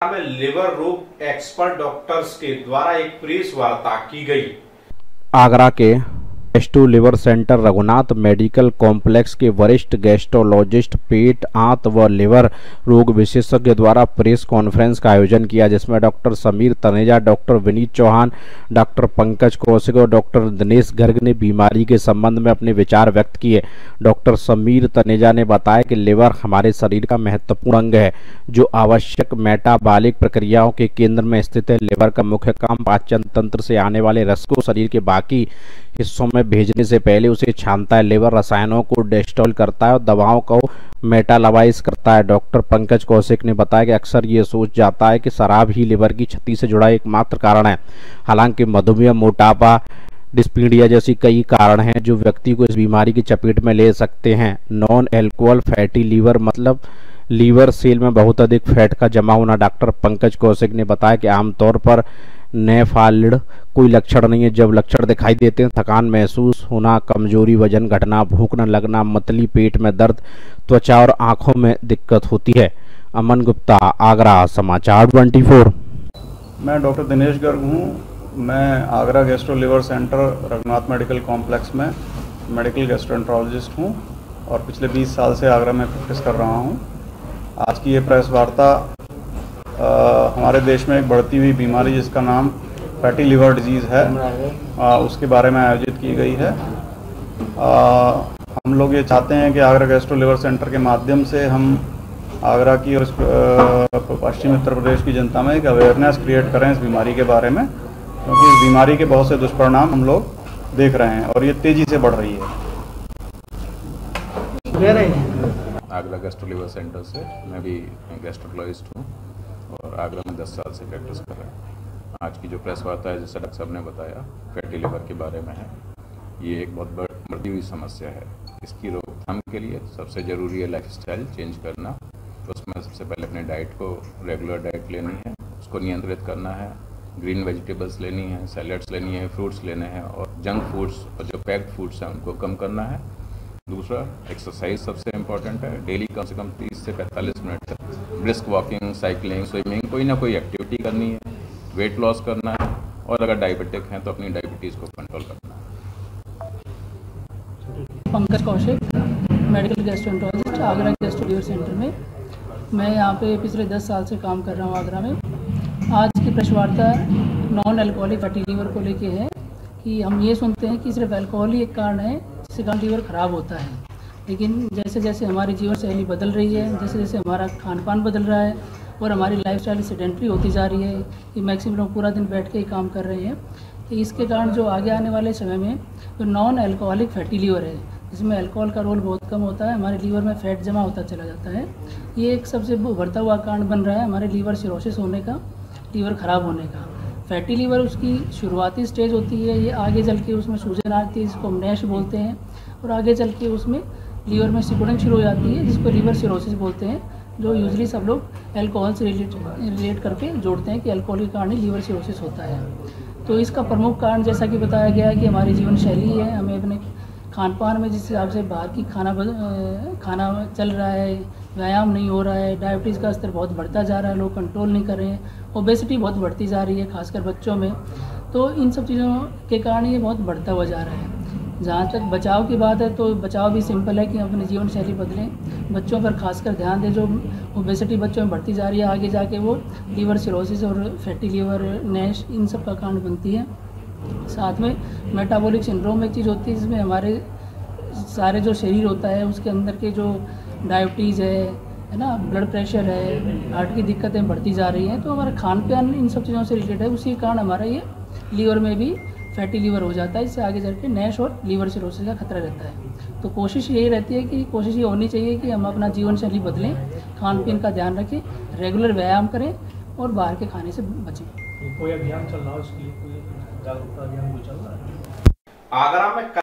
में लिवर रोग expert doctors के द्वारा एक प्रेस वार्ता की गई। आगरा के S2 liver centre Raghunath medical complex के वरिष्ठ गैस्ट्रोलॉजिस्ट, पेट, आंत व लिवर रोग विशेषज्ञ द्वारा प्रेस कॉन्फ्रेंस का आयोजन किया, जिसमें doctor Sameer Taneja, doctor Vineet Chauhan, doctor Pankaj Kaushik और डॉक्टर दिनेश गर्ग ने बीमारी के संबंध में अपने विचार व्यक्त किए। डॉक्टर समीर तनेजा ने बताया कि लिवर हमारे शरीर का महत्वपूर्ण अंग है, जो आवश्यक मेटाबॉलिक प्रक्रियाओं के केंद्र में स्थित है। लिवर का मुख्य काम पाचन तंत्र से आने वाले रस को शरीर के बाकी हिस्सों में भेजने से पहले उसे छानता है। लिवर रसायनों को डिस्टॉल करता है और दवाओं को मेटाबॉलाइज करता है। डॉक्टर पंकज कौशिक ने बताया कि अक्सर ये सोच जाता है कि शराब ही लिवर की क्षति से जुड़ा एकमात्र कारण है। हालांकि मधुमेह, मोटापा, डिस्पीडिया जैसी कई कारण हैं जो व्यक्ति को इस बीमारी की चपेट में ले सकते हैं। नॉन एल्कोहल फैटी लीवर मतलब लीवर सेल में बहुत अधिक फैट का जमा होना। डॉक्टर पंकज कौशिक ने बताया कि आमतौर पर नेफालिड कोई लक्षण नहीं है। जब लक्षण दिखाई देते हैं, थकान महसूस होना, कमजोरी, वजन घटना, भूख न लगना, मतली, पेट में दर्द, त्वचा और आंखों में दिक्कत होती है। अमन गुप्ता, आगरा समाचार 24। मैं डॉक्टर दिनेश गर्ग हूँ। मैं Agra gastro liver centre Raghunath medical complex में मेडिकल गैस्ट्रोएंटरोलॉजिस्ट हूँ और पिछले 20 साल से आगरा में प्रैक्टिस कर रहा हूँ। आज की ये प्रेस वार्ता हमारे देश में एक बढ़ती हुई बीमारी जिसका नाम फैटी लिवर डिजीज़ है, उसके बारे में आयोजित की गई है। हम लोग ये चाहते हैं कि आगरा गैस्ट्रो लिवर सेंटर के माध्यम से हम आगरा की और पश्चिमी उत्तर प्रदेश की जनता में एक अवेयरनेस क्रिएट करें इस बीमारी के बारे में, क्योंकि इस बीमारी के बहुत से दुष्परिणाम हम लोग देख रहे हैं और ये तेज़ी से बढ़ रही है। आगरा गैस्ट्रो लिवर सेंटर से मैं भी गैस्ट्रोलॉजिस्ट हूँ और आगरा में 10 साल से प्रैक्टिस कर रहा हूँ। आज की जो प्रेस वार्ता है, जैसे डॉक्टर साहब ने बताया, फैटी लिवर के बारे में है। ये एक बहुत बढ़ती हुई समस्या है। इसकी रोकथाम के लिए सबसे ज़रूरी है लाइफस्टाइल चेंज करना। तो उसमें सबसे पहले अपने डाइट को, रेगुलर डाइट लेनी है, उसको नियंत्रित करना है। ग्रीन वेजिटेबल्स लेनी है, सैलड्स लेनी है, फ्रूट्स लेने हैं और जंक फूड्स और जो पैक्ड फूड्स हैं उनको कम करना है। दूसरा, एक्सरसाइज सबसे इम्पॉर्टेंट है। डेली कम से कम 30 से 45 मिनट तक ब्रिस्क वॉकिंग, साइकिलिंग, स्विमिंग, कोई ना कोई एक्टिविटी करनी है। वेट लॉस करना है और अगर डायबिटिक हैं तो अपनी डायबिटीज़ को कंट्रोल करना है। Pankaj Kaushik, medical gastroenterologist, Agra gastro liver centre में। मैं यहाँ पे पिछले 10 साल से काम कर रहा हूँ आगरा में। आज की प्रेस वार्ता नॉन अल्कोहलिक फैटी लीवर को लेके है कि हम ये सुनते हैं कि सिर्फ अल्कोहल ही एक कारण है जिससे कारण लीवर ख़राब होता है, लेकिन जैसे जैसे हमारी जीवन शैली बदल रही है, जैसे जैसे हमारा खान पान बदल रहा है और हमारी लाइफस्टाइल सेडेंटरी होती जा रही है कि मैक्सिमम लोग पूरा दिन बैठ के ही काम कर रहे हैं, तो इसके कारण जो आगे आने वाले समय में जो नॉन अल्कोहलिक फैटी लीवर है, जिसमें अल्कोहल का रोल बहुत कम होता है, हमारे लीवर में फैट जमा होता चला जाता है, ये एक सबसे उभरता हुआ कारण बन रहा है हमारे लीवर सिरोसिस होने का, लीवर ख़राब होने का। फैटी लीवर उसकी शुरुआती स्टेज होती है, ये आगे चल के उसमें सूजन आती है जिसको हम नैश बोलते हैं, और आगे चल के उसमें लीवर में सिकुड़न शुरू हो जाती है जिसको लीवर सिरोसिस बोलते हैं, जो यूजली सब लोग अल्कोहल से रिलेट करके जोड़ते हैं कि अल्कोहल के कारण ही लीवर सिरोसिस होता है। तो इसका प्रमुख कारण जैसा कि बताया गया है कि हमारी जीवन शैली है। हमें अपने खान पान में जिस हिसाब से बाहर की खाना चल रहा है, व्यायाम नहीं हो रहा है, डायबिटीज़ का स्तर बहुत बढ़ता जा रहा है, लोग कंट्रोल नहीं कर रहे हैं, ओबेसिटी बहुत बढ़ती जा रही है खासकर बच्चों में। तो इन सब चीज़ों के कारण ये बहुत बढ़ता हुआ जा रहा है। जहाँ तक बचाव की बात है तो बचाव भी सिंपल है कि अपनी जीवन शैली बदलें, बच्चों पर खासकर ध्यान दें। जो ओबेसिटी बच्चों में बढ़ती जा रही है, आगे जाके वो लीवर सिरोसिस और फैटी लीवर, नैश, इन सब का कारण बनती है। साथ में मेटाबॉलिक सिंड्रोम एक चीज़ होती है जिसमें हमारे सारे जो शरीर होता है उसके अंदर के जो डायबिटीज़ है ना, ब्लड प्रेशर है, हार्ट की दिक्कतें बढ़ती जा रही हैं, तो हमारा खान पान इन सब चीज़ों से रिलेटेड है। उसी कारण हमारा ये लीवर में भी फैटी लीवर हो जाता है, इससे आगे चल के नैश और लीवर सिरोसिस का खतरा रहता है। तो कोशिश यही रहती है कि कोशिश ये होनी चाहिए कि हम अपना जीवन शैली बदलें, खान पीन का ध्यान रखें, रेगुलर व्यायाम करें और बाहर के खाने से बचें। कोई अभियान चल रहा है, उसके लिए कोई जागरूकता अभियान चल रहा है? आगरा में